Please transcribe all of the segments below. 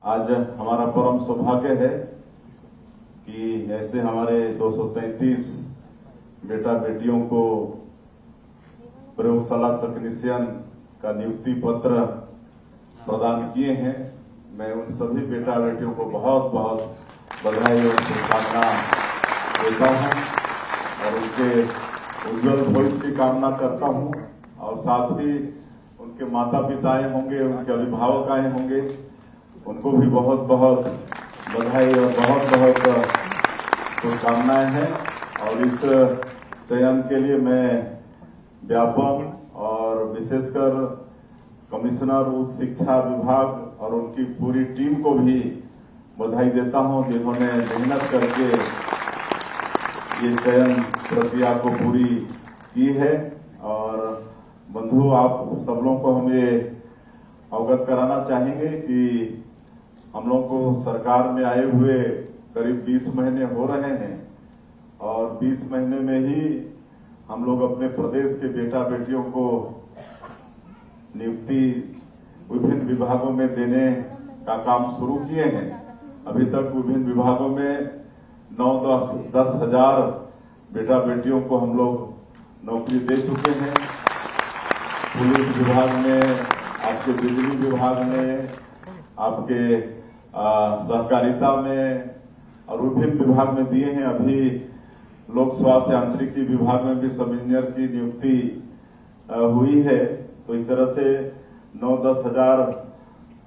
आज हमारा परम सौभाग्य है कि ऐसे हमारे 233 बेटा बेटियों को प्रयोगशाला तकनीशियन का नियुक्ति पत्र प्रदान किए हैं। मैं उन सभी बेटा बेटियों को बहुत बहुत बधाई और शुभकामना देता हूं और उनके उज्जवल भविष्य की कामना करता हूं और साथ ही उनके माता पिताएं होंगे, उनके अभिभावक आए होंगे, उनको भी बहुत बहुत बधाई और बहुत बहुत शुभकामनाएं हैं। और इस चयन के लिए मैं व्यापम और विशेषकर कमिश्नर उच्च शिक्षा विभाग और उनकी पूरी टीम को भी बधाई देता हूं, जिन्होंने मेहनत करके ये चयन प्रक्रिया को पूरी की है। और बंधु, आप सब लोगों को हम ये अवगत कराना चाहेंगे कि हम लोग को सरकार में आए हुए करीब 20 महीने हो रहे हैं और 20 महीने में ही हम लोग अपने प्रदेश के बेटा बेटियों को नियुक्ति विभिन्न विभागों में देने का काम शुरू किए हैं। अभी तक विभिन्न विभागों में 9-10 हजार बेटा बेटियों को हम लोग नौकरी दे चुके हैं। पुलिस विभाग में, आपके बिजली विभाग में, आपके सहकारिता में और विभिन्न विभाग में दिए हैं। अभी लोक स्वास्थ्य यांत्रिकी विभाग में भी सब इंजीनियर की नियुक्ति हुई है। तो इस तरह से 9-10 हजार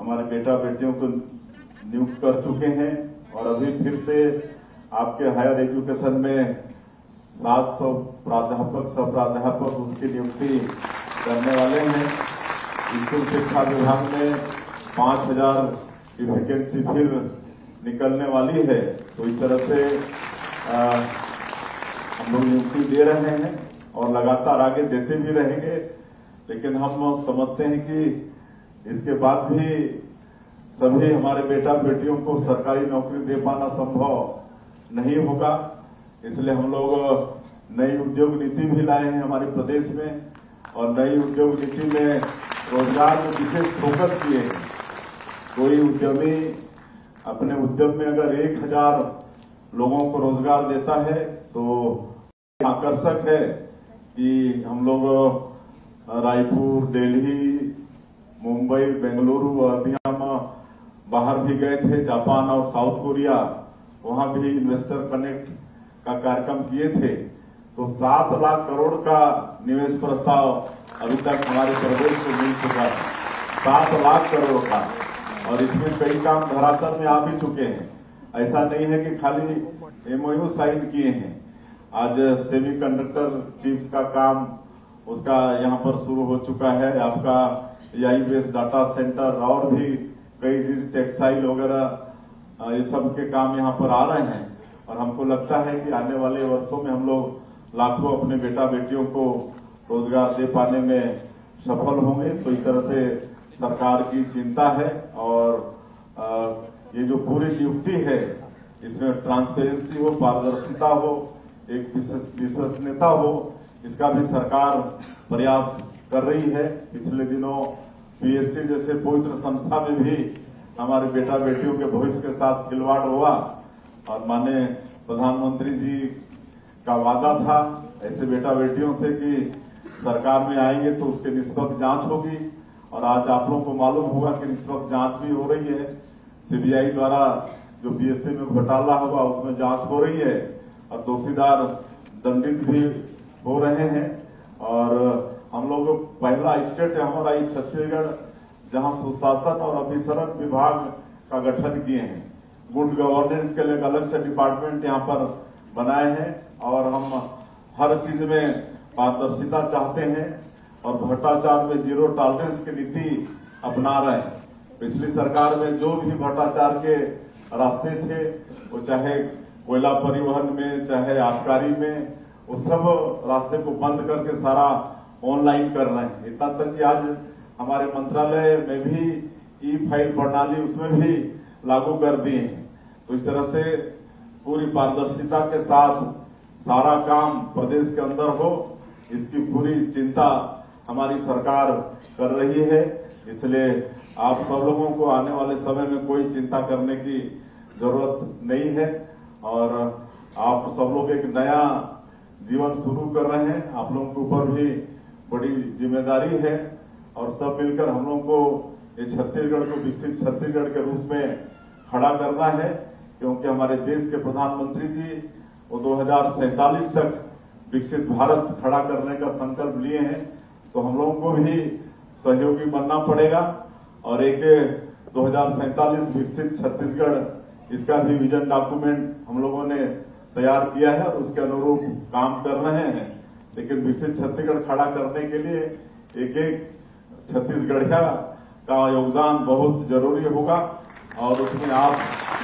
हमारे बेटा बेटियों को नियुक्त कर चुके हैं और अभी फिर से आपके हायर एजुकेशन में 700 प्राध्यापक सह प्राध्यापक उसकी नियुक्ति करने वाले हैं। स्कूल शिक्षा विभाग में 5000 की वैकेंसी फिर निकलने वाली है। तो इस तरह से हम लोग नियुक्ति दे रहे हैं और लगातार आगे देते भी रहेंगे। लेकिन हम समझते हैं कि इसके बाद भी सभी हमारे बेटा बेटियों को सरकारी नौकरी दे पाना संभव नहीं होगा। इसलिए हम लोग नई उद्योग नीति भी लाए हैं हमारे प्रदेश में और नई उद्योग नीति में रोजगार में विशेष फोकस किए हैं। कोई उद्यमी अपने उद्यम में अगर 1000 लोगों को रोजगार देता है तो आकर्षक है कि हम लोग रायपुर, दिल्ली, मुंबई, बेंगलुरु और अभी हम बाहर भी गए थे, जापान और साउथ कोरिया, वहां भी इन्वेस्टर कनेक्ट का कार्यक्रम किए थे। तो 7 लाख करोड़ का निवेश प्रस्ताव अभी तक हमारे प्रदेश को मिल चुका है, 7 लाख करोड़ का। और इसमें कई काम धरातल में आ भी चुके हैं। ऐसा नहीं है कि खाली MOU साइन किए हैं। आज सेमीकंडक्टर चिप्स का काम उसका यहाँ पर शुरू हो चुका है। आपका AI बेस्ड डाटा सेंटर और भी कई चीज टेक्सटाइल वगैरह ये सब के काम यहाँ पर आ रहे हैं। और हमको लगता है कि आने वाले वर्षों में हम लोग लाखों अपने बेटा बेटियों को रोजगार दे पाने में सफल होंगे। तो इस तरह से सरकार की चिंता है और ये जो पूरी नियुक्ति है इसमें ट्रांसपेरेंसी हो, पारदर्शिता हो, एक विश्वसनीयता हो, इसका भी सरकार प्रयास कर रही है। पिछले दिनों PSC जैसे पवित्र संस्था में भी हमारे बेटा बेटियों के भविष्य के साथ खिलवाड़ हुआ और माननीय प्रधानमंत्री जी का वादा था ऐसे बेटा बेटियों से कि सरकार में आएंगे तो उसके निष्पक्ष जांच होगी। और आज आप लोगों को मालूम होगा कि निष्पक्ष जांच भी हो रही है। CBI द्वारा जो PSC में घोटाला हुआ उसमें जांच हो रही है और दोषीदार दंडित भी हो रहे हैं। और हम लोग पहला स्टेट है हमारा ये छत्तीसगढ़ जहां सुशासन और अभिसरण विभाग का गठन किए हैं। गुड गवर्नेंस के लिए अलग से डिपार्टमेंट यहाँ पर बनाए हैं और हम हर चीज में पारदर्शिता चाहते हैं और भ्रष्टाचार में 0 टॉलरेंस की नीति अपना रहे हैं। पिछली सरकार में जो भी भ्रष्टाचार के रास्ते थे, वो चाहे कोयला परिवहन में, चाहे आबकारी में, वो सब रास्ते को बंद करके सारा ऑनलाइन कर रहे हैं। इतना तक कि आज हमारे मंत्रालय में भी ई-फाइल प्रणाली उसमें भी लागू कर दिए हैं। तो इस तरह से पूरी पारदर्शिता के साथ सारा काम प्रदेश के अंदर हो, इसकी पूरी चिंता हमारी सरकार कर रही है। इसलिए आप सब लोगों को आने वाले समय में कोई चिंता करने की जरूरत नहीं है और आप सब लोग एक नया जीवन शुरू कर रहे हैं। आप लोगों के ऊपर भी बड़ी जिम्मेदारी है और सब मिलकर हम लोगों को ये छत्तीसगढ़ को विकसित छत्तीसगढ़ के रूप में खड़ा करना है, क्योंकि हमारे देश के प्रधानमंत्री जी वो 2047 तक विकसित भारत खड़ा करने का संकल्प लिए हैं। तो हम लोगों को भी सहयोगी बनना पड़ेगा और एक 2047 विकसित छत्तीसगढ़ इसका भी विजन डॉक्यूमेंट हम लोगों ने तैयार किया है और उसके अनुरूप काम कर रहे हैं। लेकिन विकसित छत्तीसगढ़ खड़ा करने के लिए एक एक छत्तीसगढ़िया का योगदान बहुत जरूरी होगा और उसमें आप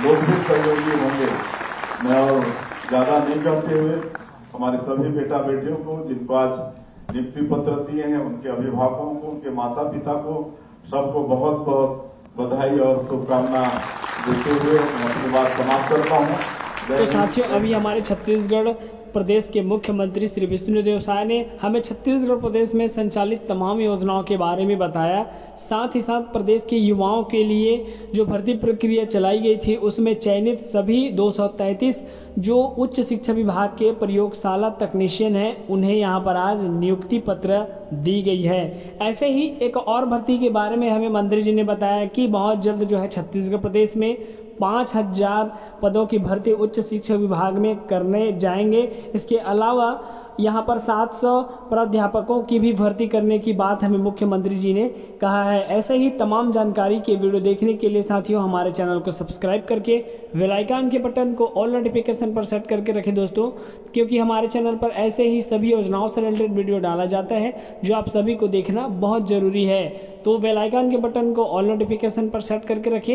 लोग भी सहयोगी होंगे। मैं और ज्यादा नहीं करते हुए हमारे सभी बेटा बेटियों को जिनको आज नियुक्ति पत्र दिए हैं, उनके अभिभावकों को, उनके माता पिता को, सबको बहुत बहुत बधाई और शुभकामना देते हुए मैं अपनी बात समाप्त करता हूँ। तो साथियों, अभी हमारे छत्तीसगढ़ प्रदेश के मुख्यमंत्री श्री विष्णुदेव साय ने हमें छत्तीसगढ़ प्रदेश में संचालित तमाम योजनाओं के बारे में बताया। साथ ही साथ प्रदेश के युवाओं के लिए जो भर्ती प्रक्रिया चलाई गई थी उसमें चयनित सभी 233 जो उच्च शिक्षा विभाग के प्रयोगशाला तकनीशियन हैं उन्हें यहां पर आज नियुक्ति पत्र दी गई है। ऐसे ही एक और भर्ती के बारे में हमें मंत्री जी ने बताया कि बहुत जल्द जो है छत्तीसगढ़ प्रदेश में 5000 पदों की भर्ती उच्च शिक्षा विभाग में करने जाएंगे। इसके अलावा यहाँ पर 700 प्राध्यापकों की भी भर्ती करने की बात हमें मुख्यमंत्री जी ने कहा है। ऐसे ही तमाम जानकारी के वीडियो देखने के लिए साथियों हमारे चैनल को सब्सक्राइब करके बेल आइकन के बटन को ऑल नोटिफिकेशन पर सेट करके रखें दोस्तों, क्योंकि हमारे चैनल पर ऐसे ही सभी योजनाओं से रिलेटेड वीडियो डाला जाता है जो आप सभी को देखना बहुत ज़रूरी है। तो बेल आइकन के बटन को ऑल नोटिफिकेशन पर सेट करके रखें।